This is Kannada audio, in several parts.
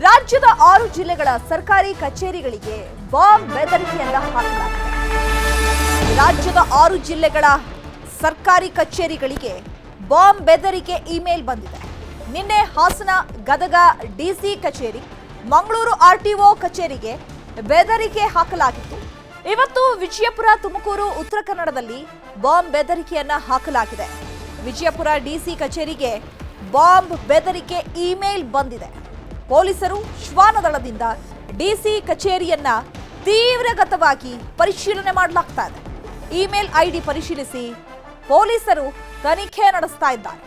ರಾಜ್ಯದ 6 ಜಿಲ್ಲೆಗಳ ಸರ್ಕಾರಿ ಕಚೇರಿಗಳಿಗೆ ಬಾಂಬ್ ಬೆದರಿಕೆಯನ್ನ ಹಾಕಲಾಗಿದೆ. ರಾಜ್ಯದ 6 ಜಿಲ್ಲೆಗಳ ಸರ್ಕಾರಿ ಕಚೇರಿಗಳಿಗೆ ಬಾಂಬ್ ಬೆದರಿಕೆ ಇಮೇಲ್ ಬಂದಿದೆ. ನಿನ್ನೆ ಹಾಸನ, ಗದಗ ಡಿಸಿ ಕಚೇರಿ, ಮಂಗಳೂರು ಆರ್ಟಿಒ ಕಚೇರಿಗೆ ಬೆದರಿಕೆ ಹಾಕಲಾಗಿತ್ತು. ಇವತ್ತು ವಿಜಯಪುರ, ತುಮಕೂರು, ಉತ್ತರ ಕನ್ನಡದಲ್ಲಿ ಬಾಂಬ್ ಬೆದರಿಕೆಯನ್ನ ಹಾಕಲಾಗಿದೆ. ವಿಜಯಪುರ ಡಿಸಿ ಕಚೇರಿಗೆ ಬಾಂಬ್ ಬೆದರಿಕೆ ಇಮೇಲ್ ಬಂದಿದೆ. ಪೊಲೀಸರು ಶ್ವಾನದಳದಿಂದ ಡಿಸಿ ಕಚೇರಿಯನ್ನ ತೀವ್ರಗತವಾಗಿ ಪರಿಶೀಲನೆ ಮಾಡಲಾಗ್ತಾ ಇದೆ. ಇಮೇಲ್ ಐಡಿ ಪರಿಶೀಲಿಸಿ ಪೊಲೀಸರು ತನಿಖೆ ನಡೆಸ್ತಾ ಇದ್ದಾರೆ.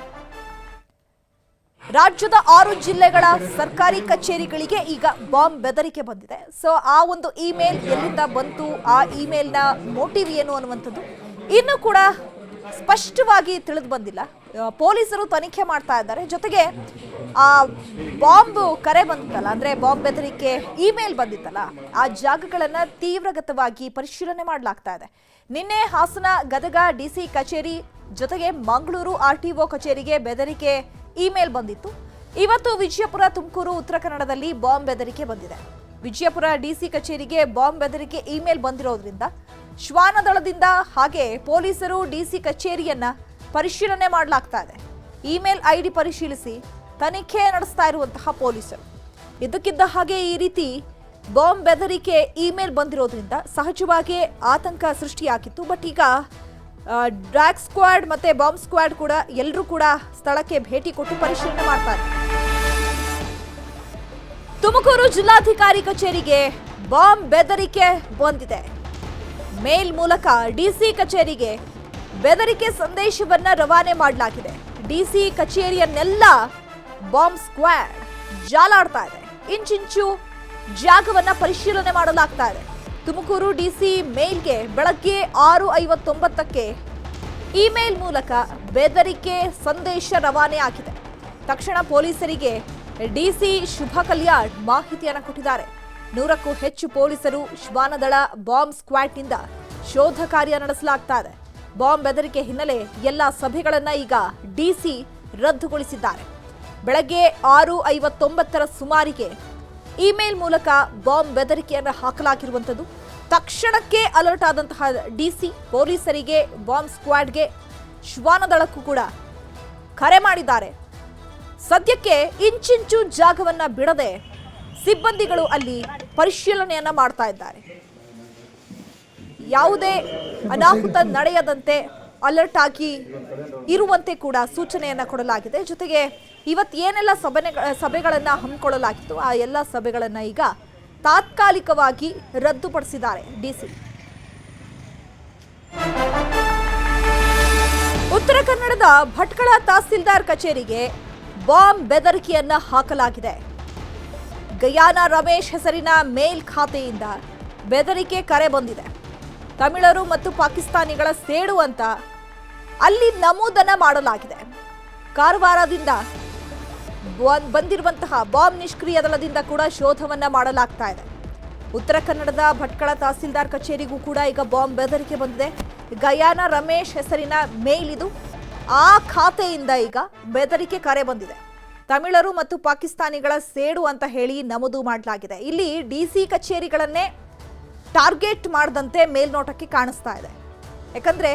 ರಾಜ್ಯದ 6 ಜಿಲ್ಲೆಗಳ ಸರ್ಕಾರಿ ಕಚೇರಿಗಳಿಗೆ ಈಗ ಬಾಂಬ್ ಬೆದರಿಕೆ ಬಂದಿದೆ. ಸೊ ಆ ಒಂದು ಇಮೇಲ್ ಎಲ್ಲಿಂದ ಬಂತು, ಆ ಇಮೇಲ್ನ ಮೋಟಿವ್ ಏನು ಅನ್ನುವಂಥದ್ದು ಇನ್ನೂ ಕೂಡ ಸ್ಪಷ್ಟವಾಗಿ ತಿಳಿದು ಬಂದಿಲ್ಲ. ಪೊಲೀಸರು ತನಿಖೆ ಮಾಡ್ತಾ ಇದ್ದಾರೆ. ಜೊತೆಗೆ ಆ ಬಾಂಬ್ ಕರೆ ಬಂದಿತ್ತಲ್ಲ, ಅಂದ್ರೆ ಬಾಂಬ್ ಬೆದರಿಕೆ ಇಮೇಲ್ ಬಂದಿತ್ತಲ್ಲ, ಆ ಜಾಗಗಳನ್ನ ತೀವ್ರಗತವಾಗಿ ಪರಿಶೀಲನೆ ಮಾಡಲಾಗ್ತಾ ಇದೆ. ನಿನ್ನೆ ಹಾಸನ, ಗದಗ ಡಿಸಿ ಕಚೇರಿ ಜೊತೆಗೆ ಮಂಗಳೂರು ಆರ್ಟಿಒ ಕಚೇರಿಗೆ ಬೆದರಿಕೆ ಇಮೇಲ್ ಬಂದಿತ್ತು. ಇವತ್ತು ವಿಜಯಪುರ, ತುಮಕೂರು, ಉತ್ತರ ಕನ್ನಡದಲ್ಲಿ ಬಾಂಬ್ ಬೆದರಿಕೆ ಬಂದಿದೆ. ವಿಜಯಪುರ ಡಿಸಿ ಕಚೇರಿಗೆ ಬಾಂಬ್ ಬೆದರಿಕೆ ಇಮೇಲ್ ಬಂದಿರೋದ್ರಿಂದ ಶ್ವಾನದಳದಿಂದ ಹಾಗೆ ಪೊಲೀಸರು ಡಿಸಿ ಕಚೇರಿಯನ್ನ ಪರಿಶೀಲನೆ ಮಾಡಲಾಗ್ತಾ ಇದೆ. ಇಮೇಲ್ ಐಡಿ ಪರಿಶೀಲಿಸಿ ತನಿಖೆ ನಡೆಸ್ತಾ ಇರುವಂತಹ ಪೊಲೀಸರು ಇದಕ್ಕಿದ್ದ ಹಾಗೆ ಈ ರೀತಿ ಬಾಂಬ್ ಬೆದರಿಕೆ ಇಮೇಲ್ ಬಂದಿರೋದ್ರಿಂದ ಸಹಜವಾಗಿ ಆತಂಕ ಸೃಷ್ಟಿಯಾಗಿತ್ತು. ಬಟ್ ಈಗ ಡ್ರ್ಯಾಗ್ ಸ್ಕ್ವಾಡ್ ಮತ್ತೆ ಬಾಂಬ್ ಸ್ಕ್ವಾಡ್ ಕೂಡ ಎಲ್ಲರೂ ಕೂಡ ಸ್ಥಳಕ್ಕೆ ಭೇಟಿ ಕೊಟ್ಟು ಪರಿಶೀಲನೆ ಮಾಡ್ತಾರೆ. ತುಮಕೂರು ಜಿಲ್ಲಾಧಿಕಾರಿ ಕಚೇರಿಗೆ ಬಾಂಬ್ ಬೆದರಿಕೆ ಬಂದಿದೆ. ಮೇಲ್ ಮೂಲಕ ಡಿಸಿ ಕಚೇರಿಗೆ ಬೆದರಿಕೆ ಸಂದೇಶವನ್ನ ರವಾನೆ ಮಾಡಲಾಗಿದೆ. ಡಿಸಿ ಕಚೇರಿಯನ್ನೆಲ್ಲ ಬಾಂಬ್ ಸ್ಕ್ವಾಡ್ ಜಾಲಾಡ್ತಾ ಇದೆ. ಇಂಚಿಂಚು ಜಾಗವನ್ನ ಪರಿಶೀಲನೆ ಮಾಡಲಾಗ್ತಾ ಇದೆ. ತುಮಕೂರು ಡಿಸಿ ಮೇಲ್ಗೆ ಬೆಳಗ್ಗೆ 6:59ಕ್ಕೆ ಇಮೇಲ್ ಮೂಲಕ ಬೆದರಿಕೆ ಸಂದೇಶ ರವಾನೆ ಆಗಿದೆ. ತಕ್ಷಣ ಪೊಲೀಸರಿಗೆ ಡಿಸಿ ಶುಭ ಕಲ್ಯಾಣ್ ಮಾಹಿತಿಯನ್ನು ಕೊಟ್ಟಿದ್ದಾರೆ. 100ಕ್ಕೂ ಹೆಚ್ಚು ಪೊಲೀಸರು, ಶ್ವಾನದಳ, ಬಾಂಬ್ ಸ್ಕ್ವಾಡ್ನಿಂದ ಶೋಧ ಕಾರ್ಯ ನಡೆಸಲಾಗ್ತಾ ಇದೆ. ಬಾಂಬ್ ಬೆದರಿಕೆ ಹಿನ್ನೆಲೆ ಎಲ್ಲ ಸಭೆಗಳನ್ನ ಈಗ ಡಿಸಿ ರದ್ದುಗೊಳಿಸಿದ್ದಾರೆ. ಬೆಳಗ್ಗೆ 6:59 ಸುಮಾರಿಗೆ ಇಮೇಲ್ ಮೂಲಕ ಬಾಂಬ್ ಬೆದರಿಕೆಯನ್ನು ಹಾಕಲಾಗಿರುವಂಥದ್ದು. ತಕ್ಷಣಕ್ಕೆ ಅಲರ್ಟ್ ಆದಂತಹ ಡಿಸಿ ಪೊಲೀಸರಿಗೆ, ಬಾಂಬ್ ಸ್ಕ್ವಾಡ್ಗೆ, ಶ್ವಾನದಳಕ್ಕೂ ಕೂಡ ಕರೆ ಮಾಡಿದ್ದಾರೆ. ಸದ್ಯಕ್ಕೆ ಇಂಚಿಂಚು ಜಾಗವನ್ನ ಬಿಡದೆ ಸಿಬ್ಬಂದಿಗಳು ಅಲ್ಲಿ ಪರಿಶೀಲನೆಯನ್ನ ಮಾಡ್ತಾ ಇದ್ದಾರೆ. ಯಾವುದೇ ಅನಾಹುತ ನಡೆಯದಂತೆ ಅಲರ್ಟ್ ಆಗಿ ಇರುವಂತೆ ಕೂಡ ಸೂಚನೆಯನ್ನ ಕೊಡಲಾಗಿದೆ. ಜೊತೆಗೆ ಇವತ್ತು ಏನೆಲ್ಲ ಸಭೆಗಳನ್ನ ಹಮ್ಮಿಕೊಳ್ಳಲಾಗಿತ್ತು ಆ ಎಲ್ಲ ಸಭೆಗಳನ್ನ ಈಗ ತಾತ್ಕಾಲಿಕವಾಗಿ ರದ್ದುಪಡಿಸಿದ್ದಾರೆ ಡಿಸಿ. ಉತ್ತರ ಕನ್ನಡದ ಭಟ್ಕಳ ತಹಸೀಲ್ದಾರ್ ಕಚೇರಿಗೆ ಬಾಂಬ್ ಬೆದರಿಕೆಯನ್ನ ಹಾಕಲಾಗಿದೆ. ಗಯಾನ ರಮೇಶ್ ಹೆಸರಿನ ಮೇಲ್ ಖಾತೆಯಿಂದ ಬೆದರಿಕೆ ಕರೆ ಬಂದಿದೆ. ತಮಿಳರು ಮತ್ತು ಪಾಕಿಸ್ತಾನಿಗಳ ಸೇಡು ಅಂತ ಅಲ್ಲಿ ನಮೂದನ್ನ ಮಾಡಲಾಗಿದೆ. ಕಾರವಾರದಿಂದ ಬಂದಿರುವಂತಹ ಬಾಂಬ್ ನಿಷ್ಕ್ರಿಯ ದಳದಿಂದ ಕೂಡ ಶೋಧವನ್ನ ಮಾಡಲಾಗ್ತಾ ಇದೆ. ಉತ್ತರ ಕನ್ನಡದ ಭಟ್ಕಳ ತಹಸೀಲ್ದಾರ್ ಕಚೇರಿಗೂ ಕೂಡ ಈಗ ಬಾಂಬ್ ಬೆದರಿಕೆ ಬಂದಿದೆ. ಗಯಾನ ರಮೇಶ್ ಹೆಸರಿನ ಮೇಲ್ ಇದು. ಆ ಖಾತೆಯಿಂದ ಈಗ ಬೆದರಿಕೆ ಕರೆ ಬಂದಿದೆ. ತಮಿಳರು ಮತ್ತು ಪಾಕಿಸ್ತಾನಿಗಳ ಸೇಡು ಅಂತ ಹೇಳಿ ನಮೂದು ಮಾಡಲಾಗಿದೆ. ಇಲ್ಲಿ ಡಿಸಿ ಕಚೇರಿಗಳನ್ನೇ ಟಾರ್ಗೆಟ್ ಮಾಡದಂತೆ ಮೇಲ್ನೋಟಕ್ಕೆ ಕಾಣಿಸ್ತಾ ಇದೆ. ಯಾಕಂದ್ರೆ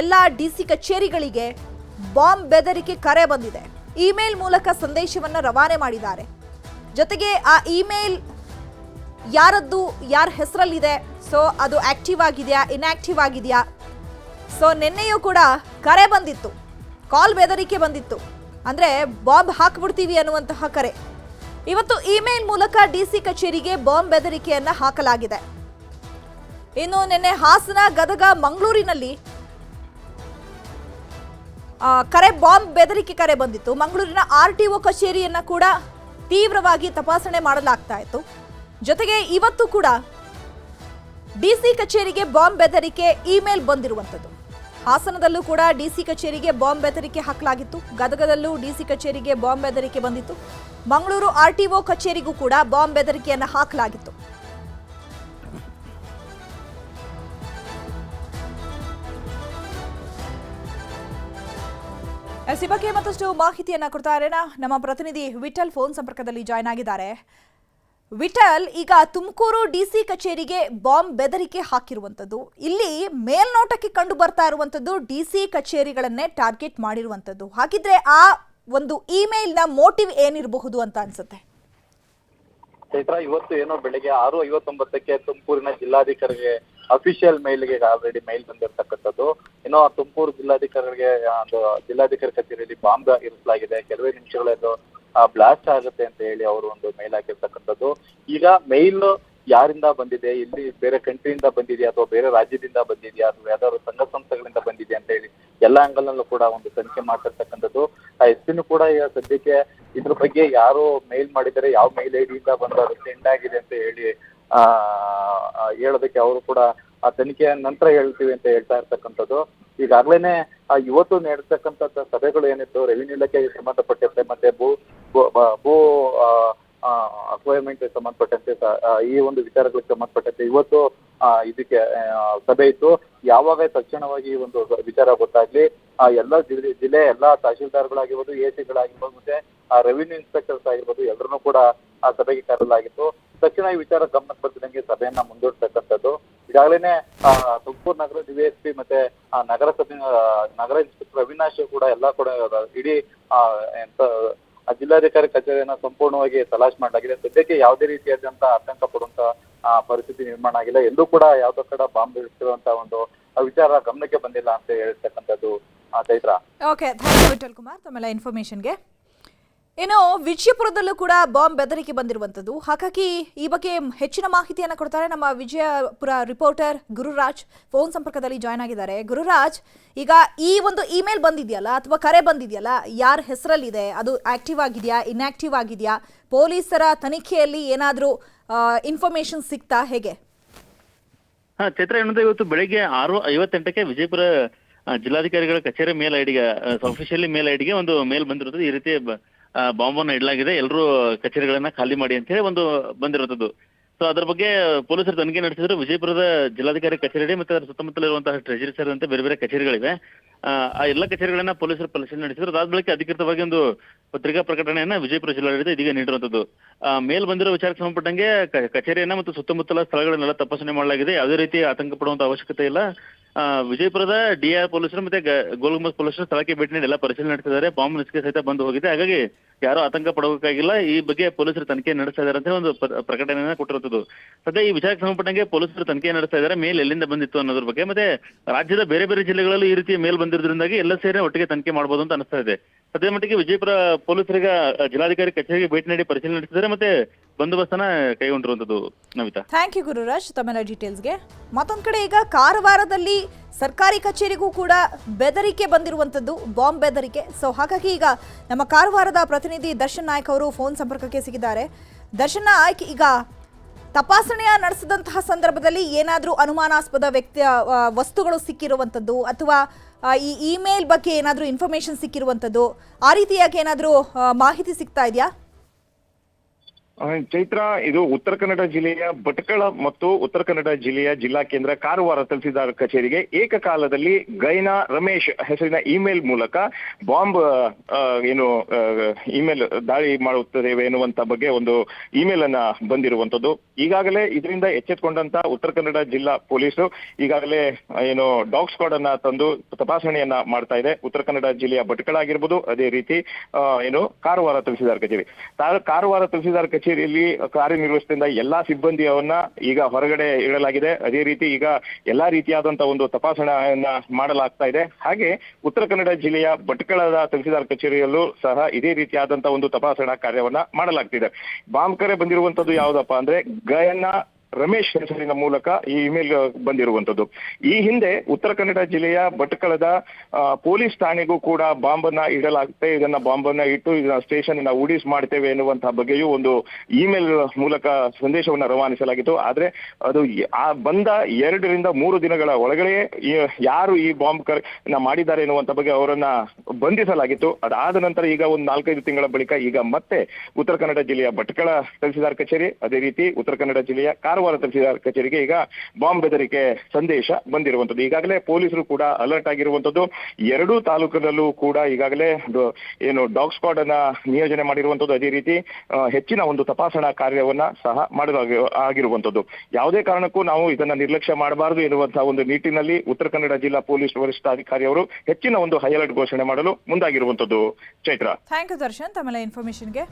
ಎಲ್ಲ ಡಿಸಿ ಕಚೇರಿಗಳಿಗೆ ಬಾಂಬ್ ಬೆದರಿಕೆ ಕರೆ ಬಂದಿದೆ. ಇಮೇಲ್ ಮೂಲಕ ಸಂದೇಶವನ್ನು ರವಾನೆ ಮಾಡಿದ್ದಾರೆ. ಜೊತೆಗೆ ಆ ಇಮೇಲ್ ಯಾರದ್ದು, ಯಾರ ಹೆಸರಲ್ಲಿದೆ, ಸೊ ಅದು ಆಕ್ಟಿವ್ ಆಗಿದೆಯಾ, ಇನ್ಆಕ್ಟಿವ್ ಆಗಿದೆಯಾ, ಸೊ ನಿನ್ನೆಯೂ ಕೂಡ ಕರೆ ಬಂದಿತ್ತು, ಕಾಲ್ ಬೆದರಿಕೆ ಬಂದಿತ್ತು. ಅಂದ್ರೆ ಬಾಂಬ್ ಹಾಕ್ಬಿಡ್ತೀವಿ ಅನ್ನುವಂತಹ ಕರೆ. ಇವತ್ತು ಇಮೇಲ್ ಮೂಲಕ ಡಿಸಿ ಕಚೇರಿಗೆ ಬಾಂಬ್ ಬೆದರಿಕೆಯನ್ನ ಹಾಕಲಾಗಿದೆ. ಇನ್ನು ನಿನ್ನೆ ಹಾಸನ, ಗದಗ, ಮಂಗಳೂರಿನಲ್ಲಿ ಬಾಂಬ್ ಬೆದರಿಕೆ ಕರೆ ಬಂದಿತ್ತು. ಮಂಗಳೂರಿನ ಆರ್ಟಿಒ ಕಚೇರಿಯನ್ನ ಕೂಡ ತೀವ್ರವಾಗಿ ತಪಾಸಣೆ ಮಾಡಲಾಗ್ತಾ ಇತ್ತು. ಜೊತೆಗೆ ಇವತ್ತು ಕೂಡ ಡಿಸಿ ಕಚೇರಿಗೆ ಬಾಂಬ್ ಬೆದರಿಕೆ ಇಮೇಲ್ ಬಂದಿರುವಂಥದ್ದು. ಹಾಸನದಲ್ಲೂ ಕೂಡ ಡಿಸಿ ಕಚೇರಿಗೆ ಬಾಂಬ್ ಬೆದರಿಕೆ ಹಾಕಲಾಗಿತ್ತು. ಗದಗದಲ್ಲೂ ಡಿಸಿ ಕಚೇರಿಗೆ ಬಾಂಬ್ ಬೆದರಿಕೆ ಬಂದಿತ್ತು. ಮಂಗಳೂರು ಆರ್ಟಿಒ ಕಚೇರಿಗೂ ಕೂಡ ಬಾಂಬ್ ಬೆದರಿಕೆಯನ್ನು ಹಾಕಲಾಗಿತ್ತು. ಈ ಬಗ್ಗೆ ಮತ್ತಷ್ಟು ಮಾಹಿತಿಯನ್ನ ಕೊಡ್ತಾರೆ ನಮ್ಮ ಪ್ರತಿನಿಧಿ ವಿಠಲ್ ಫೋನ್ ಸಂಪರ್ಕದಲ್ಲಿ ಜಾಯ್ನ್ ಆಗಿದ್ದಾರೆ. ವಿಠಲ್, ಈಗ ತುಮಕೂರು ಡಿಸಿ ಕಚೇರಿಗೆ ಬಾಂಬ್ ಬೆದರಿಕೆ ಹಾಕಿರುವಂತದ್ದು, ಇಲ್ಲಿ ಮೇಲ್ನೋಟಕ್ಕೆ ಕಂಡು ಬರ್ತಾ ಇರುವಂತದ್ದು ಡಿಸಿ ಕಚೇರಿಗಳನ್ನೇ ಟಾರ್ಗೆಟ್ ಮಾಡಿರುವಂತದ್ದು. ಹಾಗಿದ್ರೆ ಆ ಒಂದು ಇಮೇಲ್ ನ ಮೋಟಿವ್ ಏನಿರಬಹುದು ಅಂತ ಅನ್ಸುತ್ತೆ? ಚೈತ್ರ, ಇವತ್ತು ಏನೋ ಬೆಳಿಗ್ಗೆ 6:59ಕ್ಕೆ ತುಮಕೂರಿನ ಜಿಲ್ಲಾಧಿಕಾರಿಗೆ ಅಫಿಷಿಯಲ್ ಮೇಲ್ಗೆ ಆಲ್ರೆಡಿ ಮೇಲ್ ಬಂದಿರತಕ್ಕಂಥದ್ದು. ಏನೋ ತುಮಕೂರು ಜಿಲ್ಲಾಧಿಕಾರಿಗೆ ಜಿಲ್ಲಾಧಿಕಾರಿ ಕಚೇರಿಯಲ್ಲಿ ಬಾಂಬ್ ಇರಿಸಲಾಗಿದೆ, ಕೆಲವೇ ನಿಮಿಷಗಳದ್ದು ಬ್ಲಾಸ್ಟ್ ಆಗುತ್ತೆ ಅಂತ ಹೇಳಿ ಅವರು ಒಂದು ಮೇಲ್ ಹಾಕಿರ್ತಕ್ಕಂಥದ್ದು. ಈಗ ಮೇಲ್ ಯಾರಿಂದ ಬಂದಿದೆ, ಇಲ್ಲಿ ಬೇರೆ ಕಂಟ್ರಿಯಿಂದ ಬಂದಿದೆಯಾ ಅಥವಾ ಬೇರೆ ರಾಜ್ಯದಿಂದ ಬಂದಿದೆಯಾ ಅಥವಾ ಯಾವ್ದಾದ್ರು ಸಂಘ ಸಂಸ್ಥೆಗಳಿಂದ ಬಂದಿದೆಯಾ ಅಂತ ಹೇಳಿ ಎಲ್ಲ ಆಂಗಲ್ನಲ್ಲೂ ಕೂಡ ಒಂದು ತನಿಖೆ ಮಾಡ್ತಿರ್ತಕ್ಕಂಥದ್ದು. ಆ ಎಸ್ಪಿನೂ ಕೂಡ ಈಗ ಸದ್ಯಕ್ಕೆ ಇದ್ರ ಬಗ್ಗೆ ಯಾರು ಮೇಲ್ ಮಾಡಿದರೆ, ಯಾವ ಮೇಲ್ ಐಡಿಯಿಂದ ಬಂದು ಸೆಂಡ್ ಆಗಿದೆ ಅಂತ ಹೇಳಿ ಹೇಳೋದಕ್ಕೆ ಅವರು ಕೂಡ ಆ ತನಿಖೆಯ ನಂತರ ಹೇಳ್ತೀವಿ ಅಂತ ಹೇಳ್ತಾ ಇರ್ತಕ್ಕಂಥದ್ದು. ಈಗಾಗ್ಲೇನೆ ಇವತ್ತು ನಡೆಸ್ತಕ್ಕಂಥ ಸಭೆಗಳು ಏನಿತ್ತು, ರೆವಿನ್ಯೂ ಇಲಾಖೆಗೆ ಸಂಬಂಧಪಟ್ಟಂತೆ ಮತ್ತೆ ಭೂ ಅಕ್ವೈರ್ಮೆಂಟ್ ಸಂಬಂಧಪಟ್ಟಂತೆ ಈ ಒಂದು ವಿಚಾರಗಳಿಗೆ ಸಂಬಂಧಪಟ್ಟಂತೆ ಇವತ್ತು ಇದಕ್ಕೆ ಸಭೆ ಇತ್ತು. ಯಾವಾಗ ತಕ್ಷಣವಾಗಿ ಈ ಒಂದು ವಿಚಾರ ಗೊತ್ತಾಗ್ಲಿ, ಎಲ್ಲ ಜಿಲ್ಲೆ ಎಲ್ಲ ತಹಶೀಲ್ದಾರ್ಗಳಾಗಿರ್ಬೋದು, ಎಸಿಗಳಾಗಿರ್ಬೋದು, ಮತ್ತೆ ರೆವಿನ್ಯೂ ಇನ್ಸ್ಪೆಕ್ಟರ್ಸ್ ಆಗಿರ್ಬೋದು, ಎಲ್ಲರನ್ನೂ ಕೂಡ ಆ ಸಭೆಗೆ ಕರೆಯಲಾಗಿತ್ತು. ತಕ್ಷಣ ಈ ವಿಚಾರ ಗಮನಕ್ಕೆ ಬರ್ತಿದಂಗೆ ಸಭೆಯನ್ನ ಮುಂದೂಡ್ತಕ್ಕಂಥದ್ದು. ಈಗಾಗಲೇ ತುಮಕೂರು ನಗರ ಡಿವೈಎಸ್ಪಿ ಮತ್ತೆ ನಗರ ಇನ್ಸ್ಪೆಕ್ಟರ್ ಅವಿನಾಶ್ ಕೂಡ ಎಲ್ಲ ಕೂಡ ಇಡೀ ಜಿಲ್ಲಾಧಿಕಾರಿ ಕಚೇರಿಯನ್ನ ಸಂಪೂರ್ಣವಾಗಿ ತಲಾಶ್ ಮಾಡಲಾಗಿದೆ. ಸದ್ಯಕ್ಕೆ ಯಾವುದೇ ರೀತಿಯಾದಂತಹ ಆತಂಕ ಪಡುವಂತ ಪರಿಸ್ಥಿತಿ ನಿರ್ಮಾಣ ಆಗಿಲ್ಲ. ಎಲ್ಲೂ ಕೂಡ ಯಾವ್ದೋ ಕಡೆ ಬಾಂಬ್ ಇಡ್ತಿರುವಂತ ಒಂದು ವಿಚಾರ ಗಮನಕ್ಕೆ ಬಂದಿಲ್ಲ ಅಂತ ಹೇಳ್ತಕ್ಕಂಥದ್ದು. Chaitra. Okay, thank you Vithal Kumar ತಮ್ಮೆಲ್ಲ ಇನ್ಫಾರ್ಮೇಶನ್ಗೆ. ಇನ್ನು ವಿಜಯಪುರದಲ್ಲೂ ಕೂಡ ಬಾಂಬ್ ಬೆದರಿಕೆ ಬಂದಿರುವಂಥದ್ದು. ಹಾಗಾಗಿ ಈ ಬಗ್ಗೆ ಹೆಚ್ಚಿನ ಮಾಹಿತಿಯನ್ನು ಕೊಡ್ತಾರೆ ನಮ್ಮ ವಿಜಯಪುರ ರಿಪೋರ್ಟರ್ ಗುರುರಾಜ್ ಫೋನ್ ಸಂಪರ್ಕದಲ್ಲಿ ಜಾಯ್ನ್ ಆಗಿದ್ದಾರೆ. ಗುರುರಾಜ್, ಈಗ ಈ ಒಂದು ಇಮೇಲ್ ಬಂದಿದೆಯಲ್ಲ ಅಥವಾ ಕರೆ ಬಂದಿದೆಯಲ್ಲ, ಯಾರ ಹೆಸರಲ್ಲಿದೆ, ಅದು ಆಕ್ಟಿವ್ ಆಗಿದೆಯಾ, ಇನ್ಆಕ್ಟಿವ್ ಆಗಿದೆಯಾ, ಪೊಲೀಸರ ತನಿಖೆಯಲ್ಲಿ ಏನಾದರೂ ಇನ್ಫಾರ್ಮೇಶನ್ ಸಿಗ್ತಾ, ಹೇಗೆ? ಚೈತ್ರ, ಏನಂದ್ರೆ ಇವತ್ತು ಬೆಳಿಗ್ಗೆ 6:58ಕ್ಕೆ ವಿಜಯಪುರ ಜಿಲ್ಲಾಧಿಕಾರಿಗಳ ಕಚೇರಿ ಮೇಲ್ ಐಡಿಗೆ, ಅಫಿಷಿಯಲಿ ಮೇಲ್ ಐಡಿಗೆ ಒಂದು ಮೇಲ್ ಬಂದಿರುತ್ತದೆ. ಈ ರೀತಿ ಬಾಂಬನ್ನು ಇಡಲಾಗಿದೆ, ಎಲ್ಲರೂ ಕಚೇರಿಗಳನ್ನ ಖಾಲಿ ಮಾಡಿ ಅಂತ ಹೇಳಿ ಒಂದು ಬಂದಿರುವಂತದ್ದು. ಸೊ ಅದ್ರ ಬಗ್ಗೆ ಪೊಲೀಸರು ತನಿಖೆ ನಡೆಸಿದ್ರು. ವಿಜಯಪುರದ ಜಿಲ್ಲಾಧಿಕಾರಿ ಕಚೇರಿ ಮತ್ತೆ ಅದರ ಸುತ್ತಮುತ್ತಲಿರುವಂತಹ ಟ್ರೆಜರಿ ಸೇರಿದಂತೆ ಬೇರೆ ಬೇರೆ ಕಚೇರಿಗಳಿವೆ. ಆ ಎಲ್ಲ ಕಚೇರಿಗಳನ್ನ ಪೊಲೀಸರು ಪರಿಶೀಲನೆ ನಡೆಸಿದ್ರು. ಅದಾದ ಬಳಿಕ ಅಧಿಕೃತವಾಗಿ ಒಂದು ಪತ್ರಿಕಾ ಪ್ರಕಟಣೆಯನ್ನ ವಿಜಯಪುರ ಜಿಲ್ಲಾಡಳಿತ ಇದೀಗ ನೀಡಿರುವಂತದ್ದು. ಮೇಲ್ ಬಂದಿರೋ ವಿಚಾರಕ್ಕೆ ಸಂಬಂಧಪಟ್ಟಂಗೆ ಕಚೇರಿಯನ್ನ ಮತ್ತು ಸುತ್ತಮುತ್ತಲ ಸ್ಥಳಗಳನ್ನೆಲ್ಲ ತಪಾಸಣೆ ಮಾಡಲಾಗಿದೆ. ಯಾವುದೇ ರೀತಿ ಆತಂಕ ಪಡುವಂತ ಅವಶ್ಯಕತೆ ಇಲ್ಲ. ವಿಜಯಪುರದ ಡಿಆರ್ ಪೊಲೀಸರು ಮತ್ತೆ ಗೋಲ್ಗುಂಬಸ್ ಪೊಲೀಸರು ಸ್ಥಳಕ್ಕೆ ಭೇಟಿ ನೀಡಿ ಎಲ್ಲ ಪರಿಶೀಲನೆ ನಡೆಸಿದ್ದಾರೆ. ಬಾಂಬ್ ನಿಷ್ಕ್ರಿಯ ಸಹಿತ ಬಂದು ಹೋಗಿದೆ. ಹಾಗಾಗಿ ಯಾರು ಆತಂಕ ಪಡಬೇಕಾಗಿಲ್ಲ. ಈ ಬಗ್ಗೆ ಪೊಲೀಸರು ತನಿಖೆ ನಡೆಸ್ತಾ ಇದ್ದಾರೆ ಅಂತ ಒಂದು ಪ್ರಕಟಣೆಯನ್ನ ಕೊಟ್ಟಿರುತ್ತದೆ. ಸದ್ಯ ಈ ವಿಚಾರಕ್ಕೆ ಸಂಬಂಧಪಟ್ಟಂಗೆ ಪೊಲೀಸರು ತನಿಖೆ ನಡೆಸ್ತಾ ಇದ್ದಾರೆ. ಮೇಲ್ ಎಲ್ಲಿಂದ ಬಂದಿತ್ತು ಅನ್ನೋದ್ರ ಬಗ್ಗೆ, ಮತ್ತೆ ರಾಜ್ಯದ ಬೇರೆ ಬೇರೆ ಜಿಲ್ಲೆಗಳಲ್ಲೂ ಈ ರೀತಿಯ ಮೇಲ್ ಬಂದಿರೋದ್ರಿಂದಾಗಿ ಎಲ್ಲ ಸೇರಿ ಒಟ್ಟಿಗೆ ತನಿಖೆ ಮಾಡಬಹುದು ಅಂತ ಅನಿಸ್ತಾ ಇದೆ. ಸದ್ಯ ಮಟ್ಟಿಗೆ ವಿಜಯಪುರ ಪೊಲೀಸರಿಗೆ ಜಿಲ್ಲಾಧಿಕಾರಿ ಕಚೇರಿಗೆ ಭೇಟಿ ನೀಡಿ ಪರಿಶೀಲನೆ ನಡೆಸಿದ್ದಾರೆ ಮತ್ತೆ ಬಂದೋಬಸ್ತನ್ನ ಕೈಗೊಂಡಿರುವಂತದ್ದು. ನವಿತಾ, ಥ್ಯಾಂಕ್ ಯು ಗುರುರಾಜ್ ತಮ್ಮೆಲ್ಲ ಡೀಟೇಲ್ಸ್ಗೆ. ಮತ್ತೊಂದ್ ಕಡೆ ಈಗ ಕಾರವಾರದಲ್ಲಿ ಸರ್ಕಾರಿ ಕಚೇರಿಗೂ ಕೂಡ ಬೆದರಿಕೆ ಬಂದಿರುವಂತದ್ದು, ಬಾಂಬ್ ಬೆದರಿಕೆ. ಸೊ ಹಾಗಾಗಿ ಈಗ ನಮ್ಮ ಕಾರವಾರದ ಪ್ರತಿನಿಧಿ ದರ್ಶನ್ ನಾಯ್ಕ್ ಅವರು ಫೋನ್ ಸಂಪರ್ಕಕ್ಕೆ ಸಿಗಿದ್ದಾರೆ. ದರ್ಶನ್ ನಾಯ್ಕ್, ಈಗ ತಪಾಸಣೆಯ ನಡೆಸಿದಂತಹ ಸಂದರ್ಭದಲ್ಲಿ ಏನಾದರೂ ಅನುಮಾನಾಸ್ಪದ ವಸ್ತುಗಳು ಸಿಕ್ಕಿರುವಂಥದ್ದು ಅಥವಾ ಈ ಇಮೇಲ್ ಬಗ್ಗೆ ಏನಾದರೂ ಇನ್ಫಾರ್ಮೇಶನ್ ಸಿಕ್ಕಿರುವಂಥದ್ದು, ಆ ರೀತಿಯಾಗಿ ಏನಾದರೂ ಮಾಹಿತಿ ಸಿಗ್ತಾ ಇದೆಯಾ? ಚೈತ್ರ, ಇದು ಉತ್ತರ ಕನ್ನಡ ಜಿಲ್ಲೆಯ ಭಟ್ಕಳ ಮತ್ತು ಉತ್ತರ ಕನ್ನಡ ಜಿಲ್ಲೆಯ ಜಿಲ್ಲಾ ಕೇಂದ್ರ ಕಾರವಾರ ತಹಸೀಲ್ದಾರ್ ಕಚೇರಿಗೆ ಏಕಕಾಲದಲ್ಲಿ ಗೈನಾ ರಮೇಶ್ ಹೆಸರಿನ ಇಮೇಲ್ ಮೂಲಕ ಬಾಂಬ್ ಇಮೇಲ್ ದಾಳಿ ಮಾಡುತ್ತೇವೆ ಎನ್ನುವಂತ ಬಗ್ಗೆ ಒಂದು ಇಮೇಲ್ ಅನ್ನ ಬಂದಿರುವಂತದ್ದು. ಈಗಾಗಲೇ ಇದರಿಂದ ಎಚ್ಚೆತ್ತುಕೊಂಡಂತ ಉತ್ತರ ಕನ್ನಡ ಜಿಲ್ಲಾ ಪೊಲೀಸರು ಈಗಾಗಲೇ ಡಾಗ್ ಸ್ಕ್ವಾಡ್ ಅನ್ನ ತಂದು ತಪಾಸಣೆಯನ್ನ ಮಾಡ್ತಾ ಇದೆ. ಉತ್ತರ ಕನ್ನಡ ಜಿಲ್ಲೆಯ ಭಟ್ಕಳ ಆಗಿರ್ಬೋದು, ಅದೇ ರೀತಿ ಕಾರವಾರ ತಹಸೀಲ್ದಾರ್ ಕಚೇರಿ. ಕಾರವಾರ ತಹಸೀಲ್ದಾರ್ ಕಚೇರಿಯಲ್ಲಿ ಕಾರ್ಯನಿರ್ವಹಿಸಿದ ಎಲ್ಲಾ ಸಿಬ್ಬಂದಿಯವನ್ನ ಈಗ ಹೊರಗಡೆ ಇಡಲಾಗಿದೆ. ಅದೇ ರೀತಿ ಈಗ ಎಲ್ಲಾ ರೀತಿಯಾದಂತಹ ಒಂದು ತಪಾಸಣೆಯನ್ನ ಮಾಡಲಾಗ್ತಾ ಇದೆ. ಹಾಗೆ ಉತ್ತರ ಕನ್ನಡ ಜಿಲ್ಲೆಯ ಭಟ್ಕಳದ ತಹಸೀಲ್ದಾರ್ ಕಚೇರಿಯಲ್ಲೂ ಸಹ ಇದೇ ರೀತಿಯಾದಂತಹ ಒಂದು ತಪಾಸಣಾ ಕಾರ್ಯವನ್ನ ಮಾಡಲಾಗ್ತಿದೆ. ಬಾಂಬ್ ಕರೆ ಬಂದಿರುವಂತದ್ದು ಯಾವುದಪ್ಪ ಅಂದ್ರೆ ಗಯನಾ ರಮೇಶ್ ಹೆಸರಿನ ಮೂಲಕ ಈ ಇಮೇಲ್ ಬಂದಿರುವಂತದ್ದು. ಈ ಹಿಂದೆ ಉತ್ತರ ಕನ್ನಡ ಜಿಲ್ಲೆಯ ಭಟ್ಕಳದ ಪೊಲೀಸ್ ಠಾಣೆಗೂ ಕೂಡ ಬಾಂಬನ್ನ ಇಡಲಾಗುತ್ತೆ. ಇದನ್ನ ಬಾಂಬನ್ನ ಇಟ್ಟು ಇದನ್ನ ಸ್ಟೇಷನ್ ಉಡೀಸ್ ಮಾಡ್ತೇವೆ ಎನ್ನುವಂತಹ ಬಗ್ಗೆಯೂ ಒಂದು ಇಮೇಲ್ ಮೂಲಕ ಸಂದೇಶವನ್ನ ರವಾನಿಸಲಾಗಿತ್ತು. ಆದ್ರೆ ಅದು ಬಂದ 2 ರಿಂದ 3 ದಿನಗಳ ಒಳಗಡೆ ಯಾರು ಈ ಬಾಂಬ್ ಮಾಡಿದ್ದಾರೆ ಎನ್ನುವಂತ ಬಗ್ಗೆ ಅವರನ್ನ ಬಂಧಿಸಲಾಗಿತ್ತು. ಅದಾದ ನಂತರ ಈಗ ಒಂದು 4-5 ತಿಂಗಳ ಬಳಿಕ ಈಗ ಮತ್ತೆ ಉತ್ತರ ಕನ್ನಡ ಜಿಲ್ಲೆಯ ಭಟ್ಕಳ ತಹಸೀಲ್ದಾರ್ ಕಚೇರಿ, ಅದೇ ರೀತಿ ಉತ್ತರ ಕನ್ನಡ ಜಿಲ್ಲೆಯ ಕಾರವಾರ ಕಾರವಾರ ತಹಸೀಲ್ದಾರ್ ಕಚೇರಿಗೆ ಈಗ ಬಾಂಬ್ ಬೆದರಿಕೆ ಸಂದೇಶ ಬಂದಿರುವಂತದ್ದು. ಈಗಾಗಲೇ ಪೊಲೀಸರು ಕೂಡ ಅಲರ್ಟ್ ಆಗಿರುವಂತದ್ದು. ಎರಡೂ ತಾಲೂಕಿನಲ್ಲೂ ಕೂಡ ಈಗಾಗಲೇ ಏನು ಡಾಗ್ ಸ್ಕ್ವಾಡ್ ಅನ್ನ ನಿಯೋಜನೆ ಮಾಡಿರುವಂತದ್ದು. ಅದೇ ರೀತಿ ಹೆಚ್ಚಿನ ಒಂದು ತಪಾಸಣಾ ಕಾರ್ಯವನ್ನ ಸಹ ಆಗಿರುವಂತದ್ದು. ಯಾವುದೇ ಕಾರಣಕ್ಕೂ ನಾವು ಇದನ್ನ ನಿರ್ಲಕ್ಷ್ಯ ಮಾಡಬಾರದು ಎನ್ನುವಂತಹ ಒಂದು ನಿಟ್ಟಿನಲ್ಲಿ ಉತ್ತರ ಕನ್ನಡ ಜಿಲ್ಲಾ ಪೊಲೀಸ್ ವರಿಷ್ಠಾಧಿಕಾರಿ ಅವರು ಹೆಚ್ಚಿನ ಒಂದು ಹೈ ಅಲರ್ಟ್ ಘೋಷಣೆ ಮಾಡಲು ಮುಂದಾಗಿರುವಂತದ್ದು. ಚೈತ್ರ. ಥ್ಯಾಂಕ್ ಯು ದರ್ಶನ್ ತಮ್ಮೆಲ್ಲ ಇನ್ಫಾರ್ಮೇಶನ್ಗೆ.